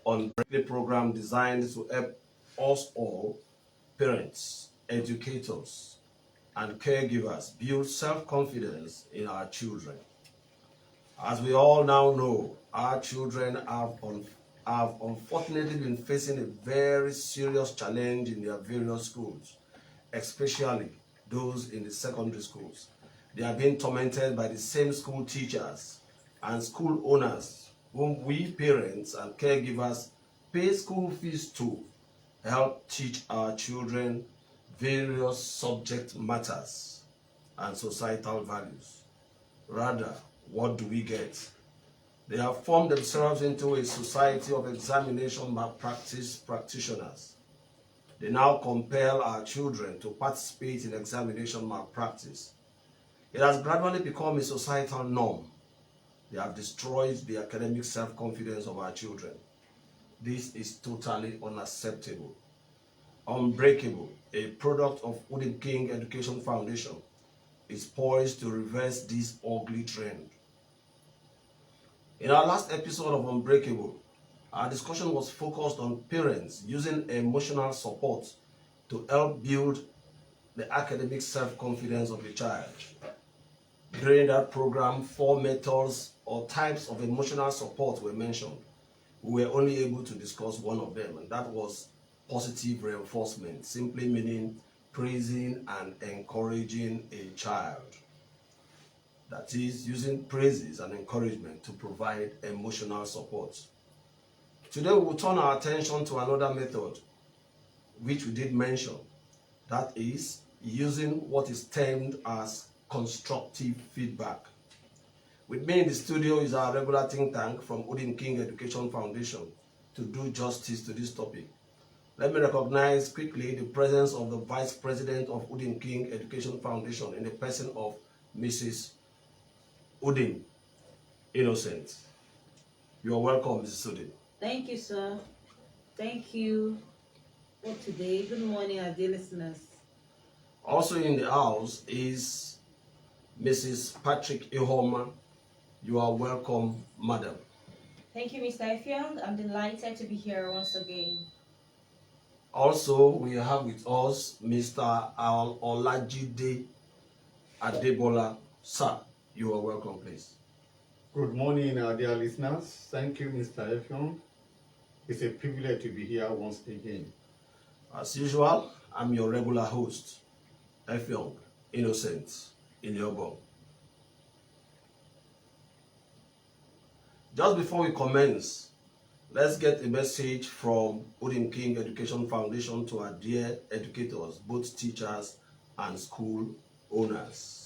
on a program designed to help us all, parents, educators, and caregivers, build self-confidence in our children. As we all now know, our children have unfortunately been facing a very serious challenge in their various schools, especially those in the secondary schools. They are being tormented by the same school teachers and school owners whom we parents and caregivers pay school fees to help teach our children various subject matters and societal values. Rather, what do we get? They have formed themselves into a society of examination malpractice practitioners. They now compel our children to participate in examination malpractice. It has gradually become a societal norm. They have destroyed the academic self-confidence of our children. This is totally unacceptable. Unbreakable, a product of Wooden King Education Foundation, is poised to reverse this ugly trend. In our last episode of Unbreakable, our discussion was focused on parents using emotional support to help build the academic self-confidence of the child. During that program, 4 methods or types of emotional support were mentioned. We were only able to discuss one of them, and that was positive reinforcement, simply meaning praising and encouraging a child. That is, using praises and encouragement to provide emotional support. Today we will turn our attention to another method, which we did mention. That is, using what is termed as constructive feedback. With me in the studio is our regular think tank from Wooden King Education Foundation to do justice to this topic. Let me recognize quickly the presence of the Vice President of Wooden King Education Foundation in the person of Mrs. Udin Innocent. You are welcome, Mrs. Udin. Thank you, sir. Thank you for today. Good morning, our dear listeners. Also in the house is Mrs. Patrick Ihoma. You are welcome, madam. Thank you, Mr. Effiong. I'm delighted to be here once again. Also, we have with us Mr. Olajide Adebola. Sir, you are welcome, please. Good morning, our dear listeners. Thank you, Mr. Effiong. It's a privilege to be here once again. As usual, I'm your regular host, Effiong Innocent Inyobong. Just before we commence, let's get a message from Wooden King Education Foundation to our dear educators, both teachers and school owners.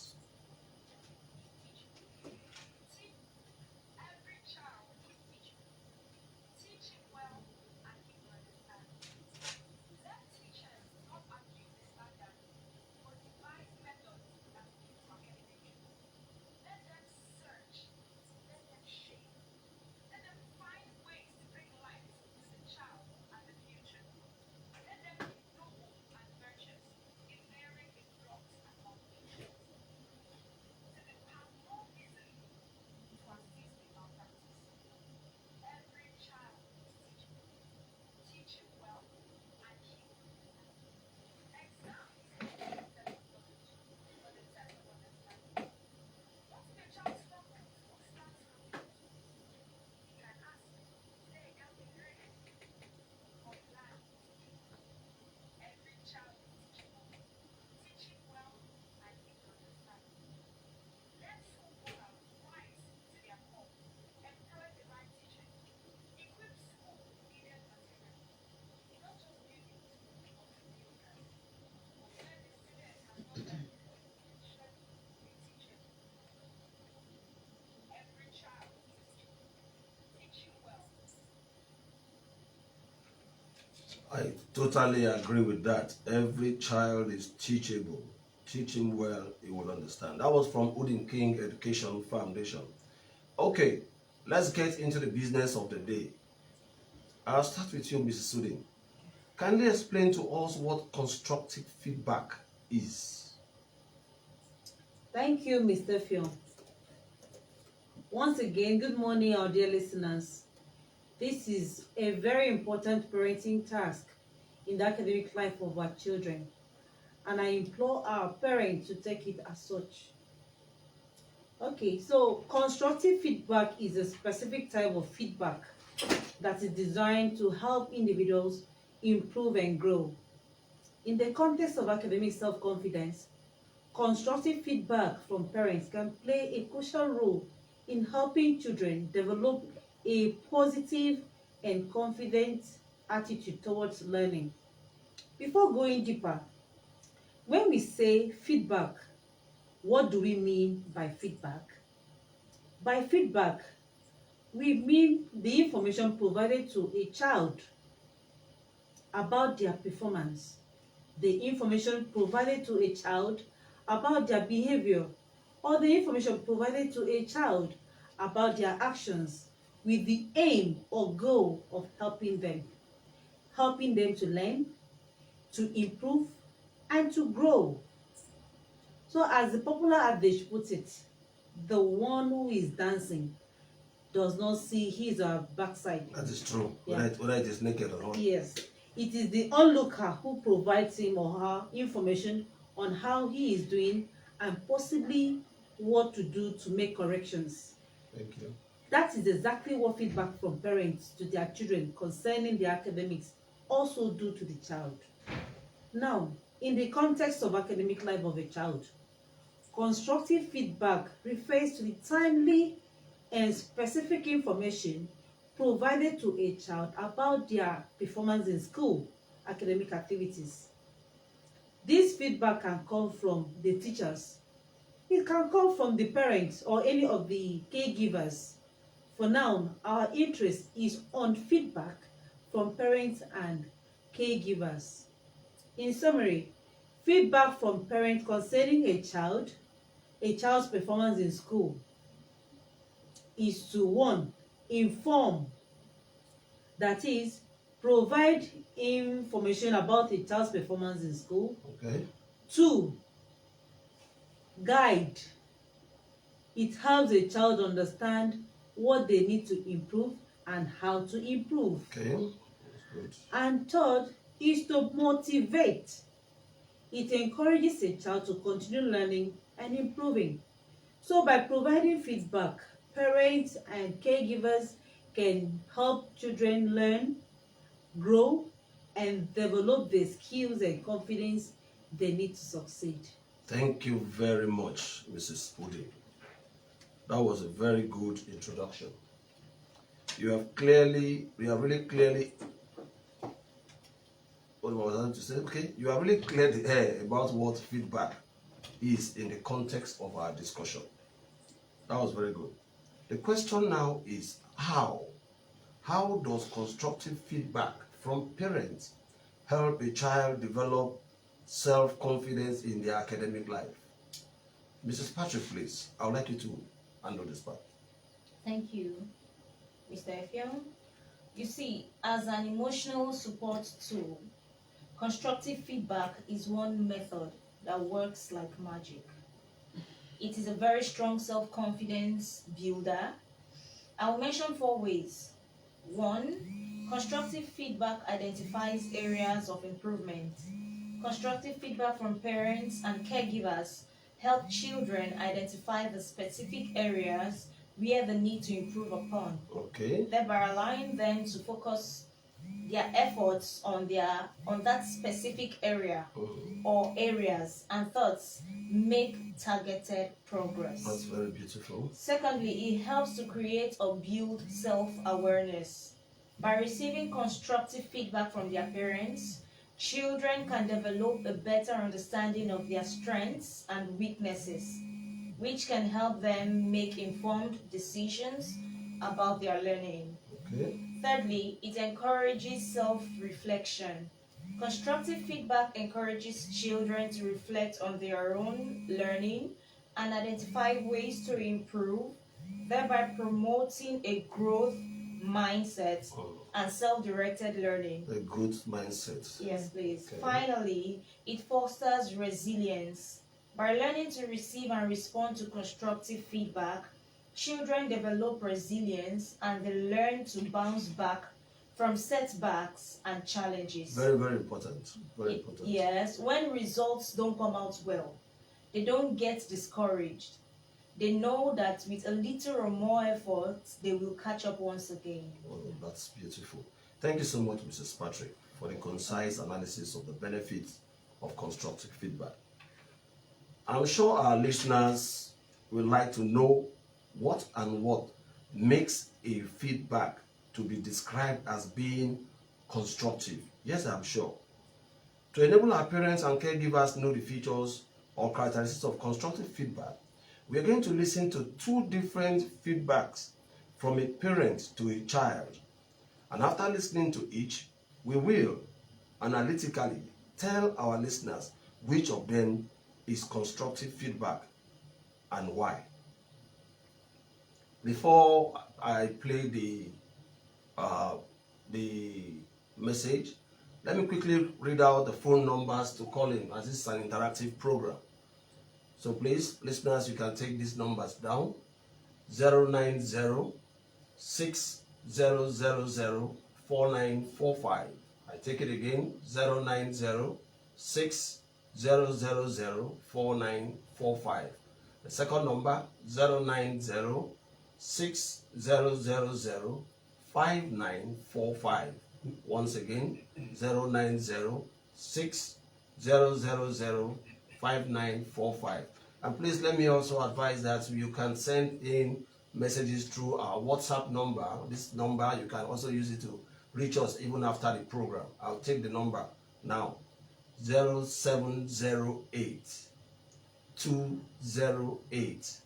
I totally agree with that. Every child is teachable. Teach him well, he will understand. That was from Wooden King Education Foundation. Okay, let's get into the business of the day. I'll start with you, Mrs. Sudin. Kindly explain to us what constructive feedback is. Thank you, Mr. Fion. Once again, good morning, our dear listeners. This is a very important parenting task in the academic life of our children, and I implore our parents to take it as such. Okay, so constructive feedback is a specific type of feedback that is designed to help individuals improve and grow. In the context of academic self-confidence, constructive feedback from parents can play a crucial role in helping children develop a positive and confident attitude towards learning. Before going deeper, when we say feedback, what do we mean by feedback? By feedback, we mean the information provided to a child about their performance, the information provided to a child about their behavior, or the information provided to a child about their actions with the aim or goal of helping them to learn, to improve, and to grow. So as the popular adage puts it, the one who is dancing does not see his or her backside. That is true. Yeah. Whether it is naked or not. Yes, it is the onlooker who provides him or her information on how he is doing and possibly what to do to make corrections. Thank you. That is exactly what feedback from parents to their children concerning their academics also do to the child. Now, in the context of academic life of a child, constructive feedback refers to the timely and specific information provided to a child about their performance in school academic activities. This feedback can come from the teachers. It can come from the parents or any of the caregivers. For now, our interest is on feedback from parents and caregivers. In summary, feedback from parents concerning a child's performance in school is to 1. Inform, that is, provide information about a child's performance in school. Okay. 2. Guide. It helps a child understand what they need to improve and how to improve. Okay. That's good. And 3rd is to motivate. It encourages a child to continue learning and improving. So by providing feedback, parents and caregivers can help children learn, grow, and develop the skills and confidence they need to succeed. Thank you very much, Mrs. Pudding. That was a very good introduction. You have really clearly, what was I going to say? Okay, you have really cleared the air about what feedback is in the context of our discussion. That was very good. The question now is how? How does constructive feedback from parents help a child develop self-confidence in their academic life? Mrs. Patrick, please, I would like you to handle this part. Thank you, Mr. Effiong. You see, as an emotional support tool, constructive feedback is one method that works like magic. It is a very strong self-confidence builder. I'll mention 4 ways. 1. Constructive feedback identifies areas of improvement. Constructive feedback from parents and caregivers help children identify the specific areas where they need to improve upon, Okay. thereby allowing them to focus their efforts on that specific area or areas and thoughts make targeted progress. That's very beautiful. Secondly, it helps to create or build self-awareness. By receiving constructive feedback from their parents, children can develop a better understanding of their strengths and weaknesses, which can help them make informed decisions about their learning. Okay. Thirdly, it encourages self-reflection. Constructive feedback encourages children to reflect on their own learning and identify ways to improve, thereby promoting a growth mindset and self-directed learning. A growth mindset. Yes, please. Okay. Finally, it fosters resilience. By learning to receive and respond to constructive feedback, Children develop resilience and they learn to bounce back from setbacks and challenges. Very, very important. Very important. Yes, when results don't come out well, they don't get discouraged. They know that with a little or more effort, they will catch up once again. Oh, that's beautiful. Thank you so much, Mrs. Patrick, for the concise analysis of the benefits of constructive feedback. I'm sure our listeners would like to know what makes a feedback to be described as being constructive. Yes, I'm sure. To enable our parents and caregivers know the features or characteristics of constructive feedback, we are going to listen to two different feedbacks from a parent to a child. And after listening to each, we will analytically tell our listeners which of them is constructive feedback and why. Before I play the message, let me quickly read out the phone numbers to call in, as this is an interactive program. So please, listeners, you can take these numbers down. 090 6000 4945. I take it again. 090 6000 4945. The second number 090 6000 5945. Once again, 090 6000 5945. And please let me also advise that you can send in messages through our WhatsApp number. This number, you can also use it to reach us even after the program. I'll take the number now. 0708 208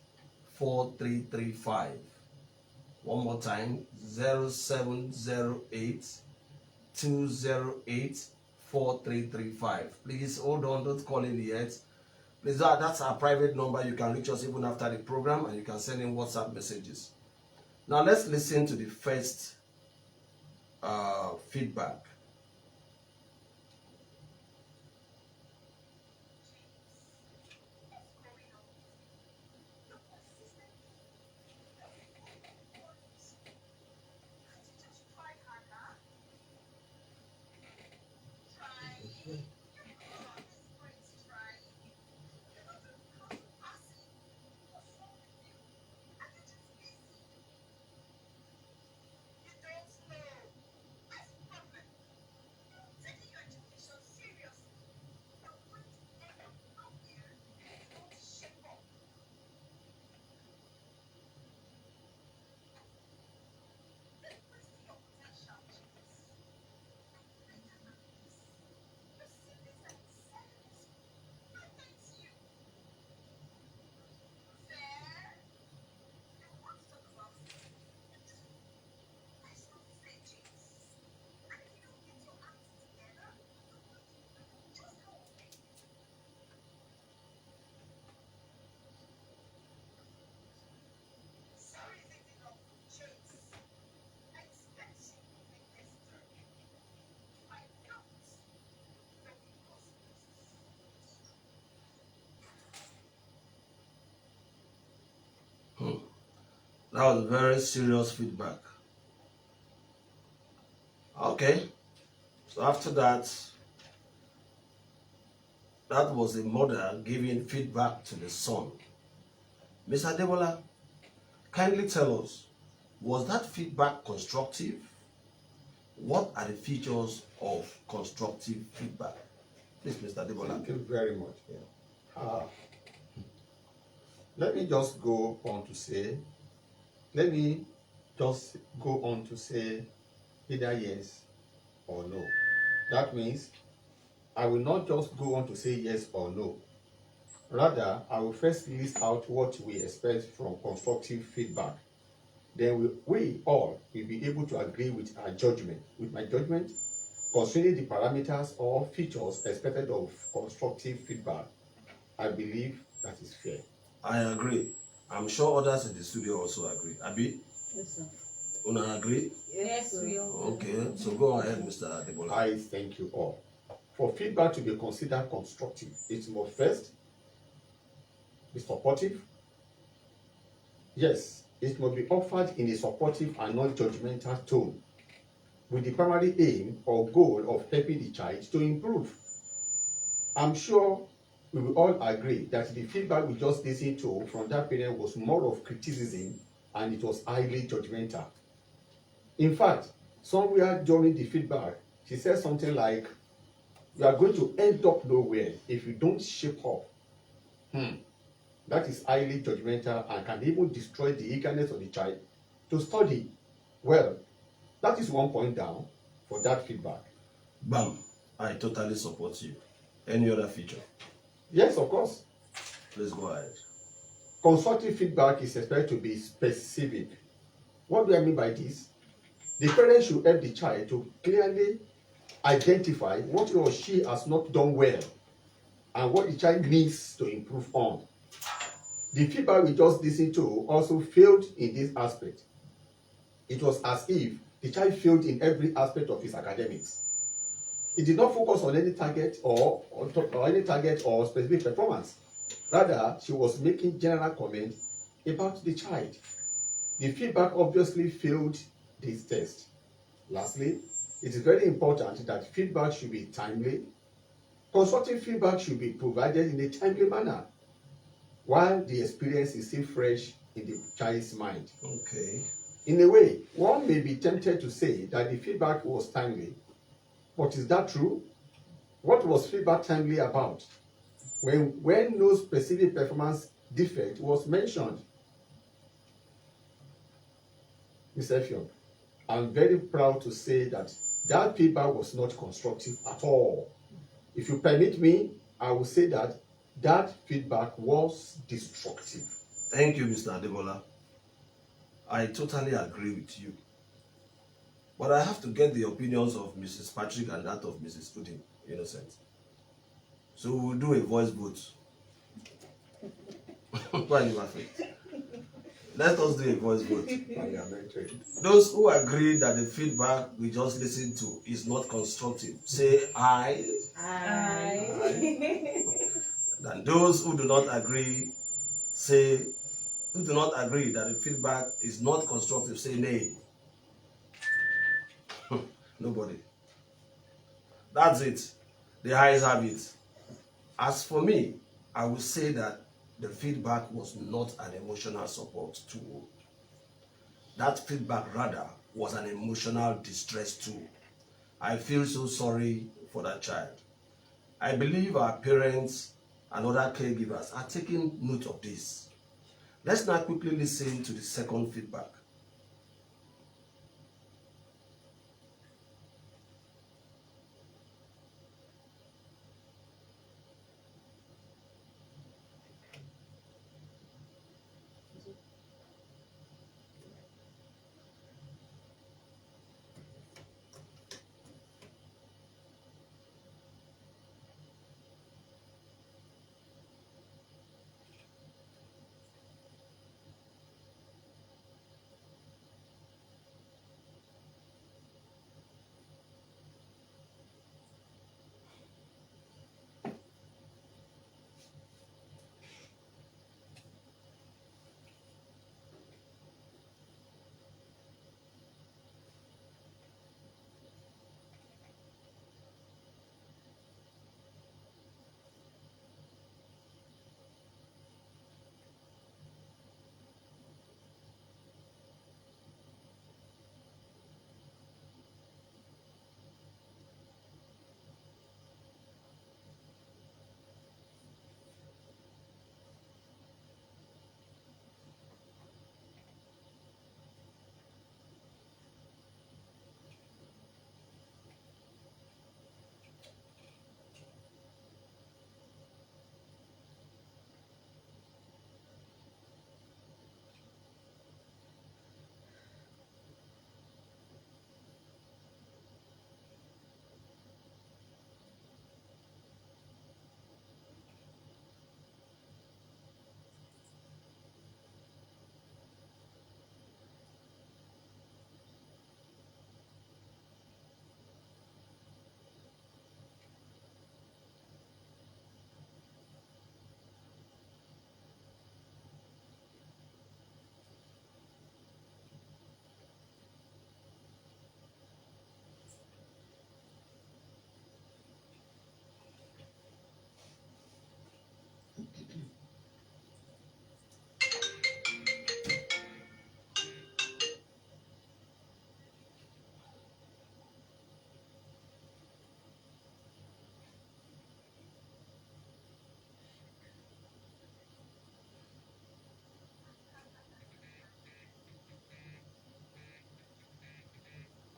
4335. One more time, 0708 208 4335. Please hold on, don't call in yet. Please, that's our private number. You can reach us even after the program, and you can send in WhatsApp messages. Now let's listen to the first feedback. That was very serious feedback. Okay, so after that, that was a mother giving feedback to the son. Mr. Debola, kindly tell us, was that feedback constructive? What are the features of constructive feedback? Please, Mr. Debola. Thank you very much. Let me just go on to say either yes or no. That means I will not just go on to say yes or no. Rather, I will first list out what we expect from constructive feedback. Then we all will be able to agree with my judgment, concerning the parameters or features expected of constructive feedback. I believe that is fair. I agree. I'm sure others in the studio also agree. Abi? Yes, sir. Una agree? Yes, sir. we all. Okay, so go ahead, Mr. Debola. I thank you all. For feedback to be considered constructive, it must first be supportive. Yes, it must be offered in a supportive and non-judgmental tone, with the primary aim or goal of helping the child to improve. I'm sure we will all agree that the feedback we just listened to from that parent was more of criticism and it was highly judgmental. In fact, somewhere during the feedback, she said something like, "You are going to end up nowhere if you don't shape up." That is highly judgmental and can even destroy the eagerness of the child to study. Well, that is one point down for that feedback. Bam, I totally support you. Any other feature? Yes, of course. Please go ahead. Constructive feedback is expected to be specific. What do I mean by this? The parent should help the child to clearly identify what he or she has not done well and what the child needs to improve on. The feedback we just listened to also failed in this aspect. It was as if the child failed in every aspect of his academics. It did not focus on any target or specific performance. Rather, she was making general comments about the child. The feedback obviously failed this test. Lastly, it is very important that feedback should be timely. Constructive feedback should be provided in a timely manner while the experience is still fresh in the child's mind. Okay. In a way, one may be tempted to say that the feedback was timely. But is that true? What was feedback timely about? When no specific performance defect was mentioned. Mr. Effiong, I'm very proud to say that that feedback was not constructive at all. If you permit me, I will say that that feedback was destructive. Thank you, Mr. Adebola. I totally agree with you. But I have to get the opinions of Mrs. Patrick and that of Mrs. Pudding, Innocent. So we'll do a voice vote. Why are you laughing? Let us do a voice vote. Parliamentary. Those who agree that the feedback we just listened to is not constructive, say aye. Aye. And those who do not agree, who do not agree that the feedback is not constructive, say nay. Nobody. That's it. The eyes have it. As for me, I will say that the feedback was not an emotional support tool. That feedback rather was an emotional distress tool. I feel so sorry for that child. I believe our parents and other caregivers are taking note of this. Let's now quickly listen to the second feedback.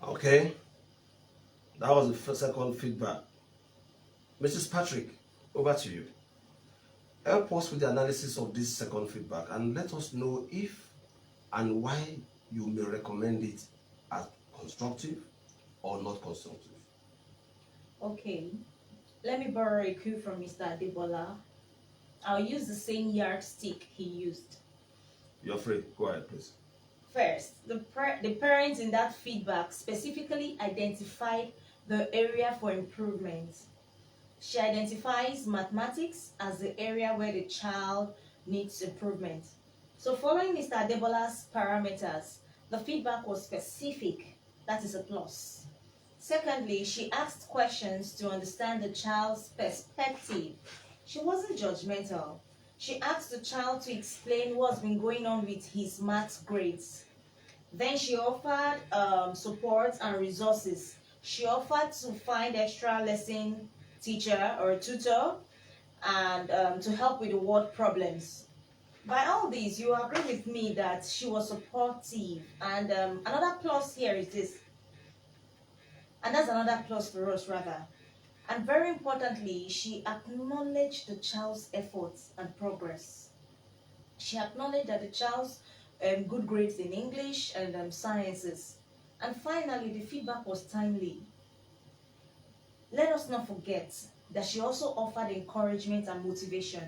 Okay, that was the second feedback. Mrs. Patrick, over to you. Help us with the analysis of this second feedback and let us know if and why you may recommend it as constructive or not constructive. Okay, let me borrow a cue from Mr. Adebola. I'll use the same yardstick he used. You're free. Go ahead, please. First, the parents in that feedback specifically identified the area for improvement. She identifies mathematics as the area where the child needs improvement. So following Mr. Adebola's parameters, the feedback was specific. That is a plus. Secondly, she asked questions to understand the child's perspective. She wasn't judgmental. She asked the child to explain what's been going on with his maths grades. Then she offered support and resources. She offered to find extra lesson teacher or tutor and to help with the word problems. By all these, you agree with me that she was supportive. And another plus here is this. And that's another plus for us, rather. And very importantly, she acknowledged the child's efforts and progress. She acknowledged that the child's good grades in English and sciences. And finally, the feedback was timely. Let us not forget that she also offered encouragement and motivation.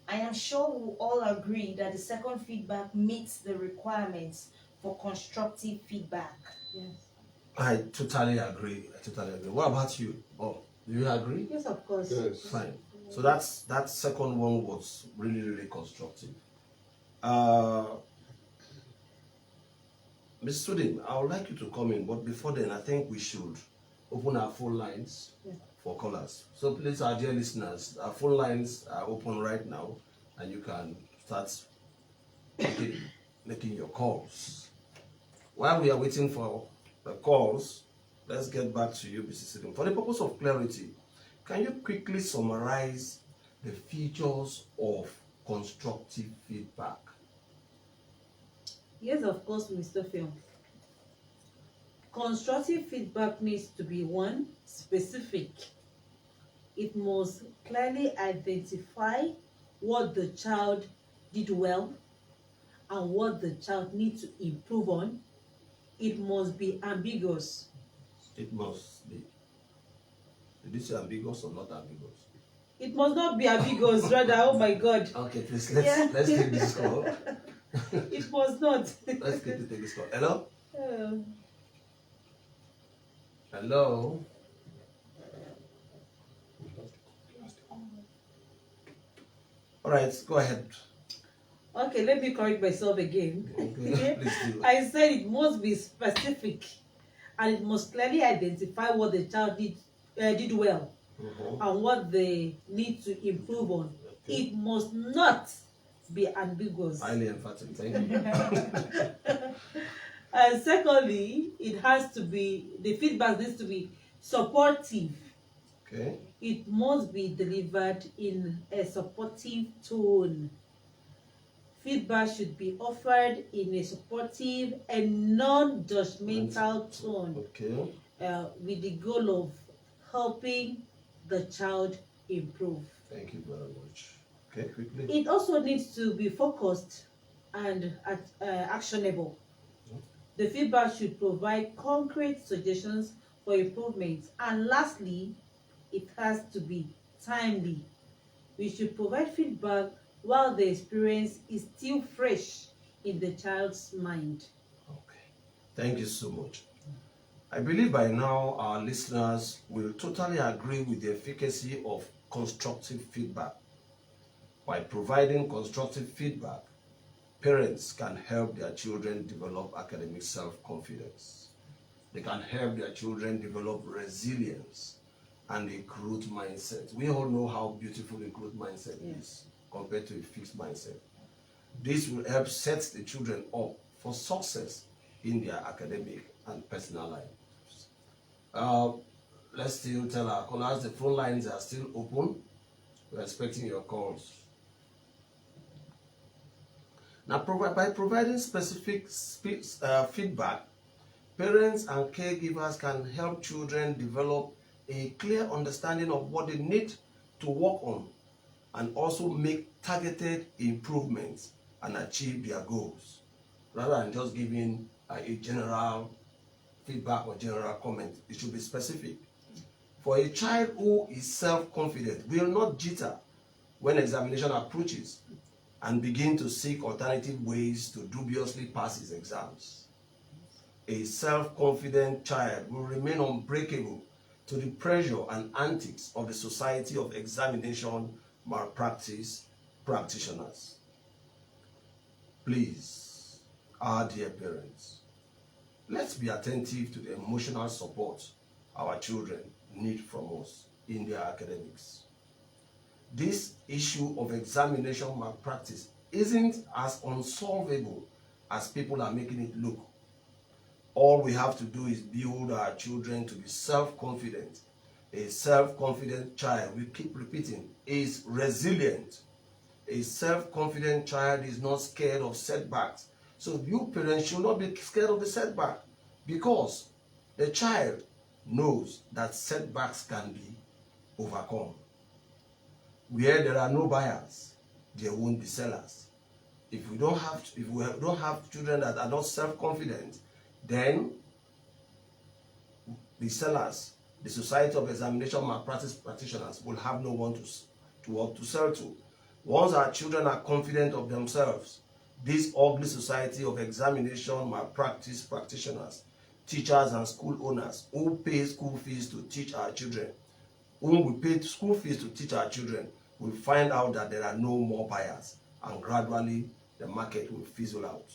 I am sure we will all agree that the second feedback meets the requirements for constructive feedback. Yes. I totally agree. What about you? Oh, do you agree? Yes, of course. Yes. Fine. So that second one was really constructive. Ms. Studin, I would like you to come in, but before then, I think we should open our phone lines for callers. So please, our dear listeners, our phone lines are open right now, and you can start making your calls. While we are waiting for the calls, let's get back to you, Mrs. Studin. For the purpose of clarity, can you quickly summarize the features of constructive feedback? Yes, of course, Mr. Film. Constructive feedback needs to be one, specific. It must clearly identify what the child did well and what the child needs to improve on. It must be ambiguous. It must be. Did you say ambiguous or not ambiguous? It must not be ambiguous, rather, oh my God. Okay, please, let's take this call. It must not. Let's get to take this call. Hello? Uh, Hello? All right, go ahead. Okay, let me correct myself again. Okay, please do. I said it must be specific and it must clearly identify what the child did well and what they need to improve on. Okay. It must not be ambiguous. Highly emphatic, thank you. And secondly, the feedback needs to be supportive. Okay, It must be delivered in a supportive tone. Feedback should be offered in a supportive and non-judgmental tone, okay, with the goal of helping the child improve. thank you very much. Okay, quickly. It also needs to be focused and actionable. The feedback should provide concrete suggestions for improvement. And lastly, it has to be timely. We should provide feedback while the experience is still fresh in the child's mind. Okay, thank you so much. I believe by now our listeners will totally agree with the efficacy of constructive feedback. By providing constructive feedback, parents can help their children develop academic self-confidence. They can help their children develop resilience and a growth mindset. We all know how beautiful a growth mindset is compared to a fixed mindset. This will help set the children up for success in their academic and personal lives. Let's still tell our callers the phone lines are still open. We're expecting your calls. Now, by providing specific feedback, Parents and caregivers can help children develop a clear understanding of what they need to work on and also make targeted improvements and achieve their goals, rather than just giving a general feedback or general comment. It should be specific. For a child who is self-confident will not jitter when examination approaches and begin to seek alternative ways to dubiously pass his exams. A self-confident child will remain unbreakable to the pressure and antics of the Society of Examination Malpractice practitioners. Please, our dear parents, let's be attentive to the emotional support our children need from us in their academics. This issue of examination malpractice isn't as unsolvable as people are making it look. All we have to do is build our children to be self-confident. A self-confident child, we keep repeating, is resilient. A self-confident child is not scared of setbacks. So you parents should not be scared of the setback, because the child knows that setbacks can be overcome. Where there are no buyers, there won't be sellers. If we don't have children that are not self-confident, then the sellers, the Society of Examination Malpractice practitioners, will have no one to sell to. Once our children are confident of themselves, this ugly Society of Examination Malpractice practitioners, teachers and school owners who pay school fees to teach our children, whom we pay school fees to teach our children, will find out that there are no more buyers, and gradually the market will fizzle out.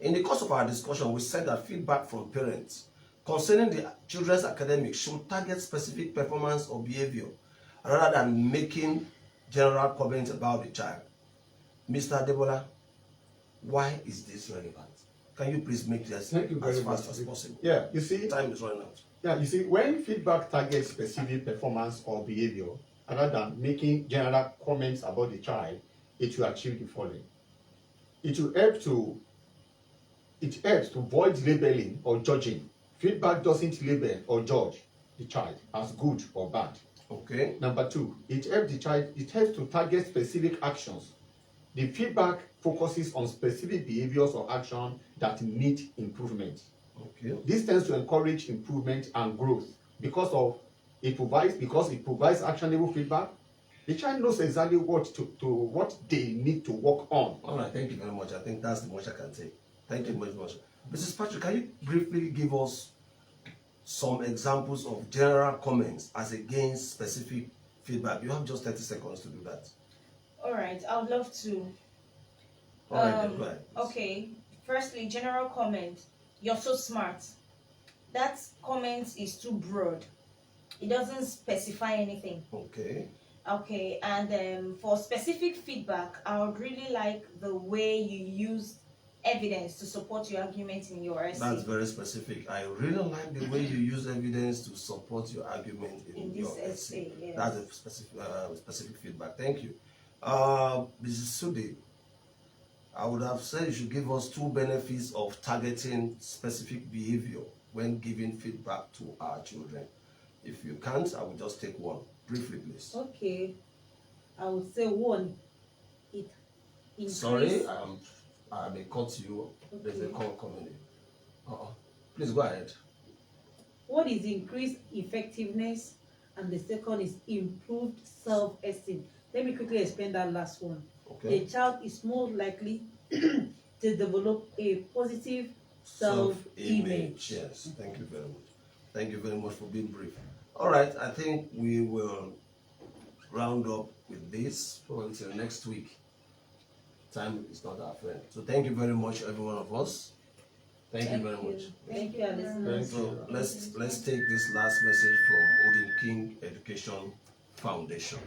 In the course of our discussion, we said that feedback from parents concerning the children's academics should target specific performance or behavior rather than making general comments about the child. Mr. Debola, why is this relevant? Can you please make this as fast as possible? Yeah, you see, time is running out. Yeah, you see, when feedback targets specific performance or behavior, rather than making general comments about the child, it will achieve the following. It helps to avoid labeling or judging. Feedback doesn't label or judge the child as good or bad. Okay. Number two, it helps to target specific actions. The feedback focuses on specific behaviors or actions that need improvement. Okay. This tends to encourage improvement and growth because it provides actionable feedback. The child knows exactly what they need to work on. All right, thank you very much. I think that's the most I can say. Thank you very much. Mrs. Patrick, can you briefly give us some examples of general comments as against specific feedback? You have just 30 seconds to do that. All right, I would love to. All right, then, go ahead. Okay, firstly, general comment. You're so smart. That comment is too broad. It doesn't specify anything. Okay. Okay, and for specific feedback, I would really like the way you use evidence to support your argument in your essay. That's very specific. I really like the way you use evidence to support your argument in your essay. Yes. That's a specific feedback. Thank you. Mrs. Sudi, I would have said you should give us 2 benefits of targeting specific behavior when giving feedback to our children. If you can't, I will just take one. Briefly, please. Okay, I would say 1. It increase. Sorry, I may cut you. There's a call coming in. Please go ahead. 1 is increased effectiveness, and the second is improved self-esteem. Let me quickly explain that last one. Okay. The child is more likely to develop a positive self-image. Yes, thank you very much. Thank you very much for being brief. All right, I think we will round up with this until next week. Time is not our friend. So thank you very much, every one of us. Thank you very much. Thank you, listeners. So let's take this last message from Odin King Education Foundation.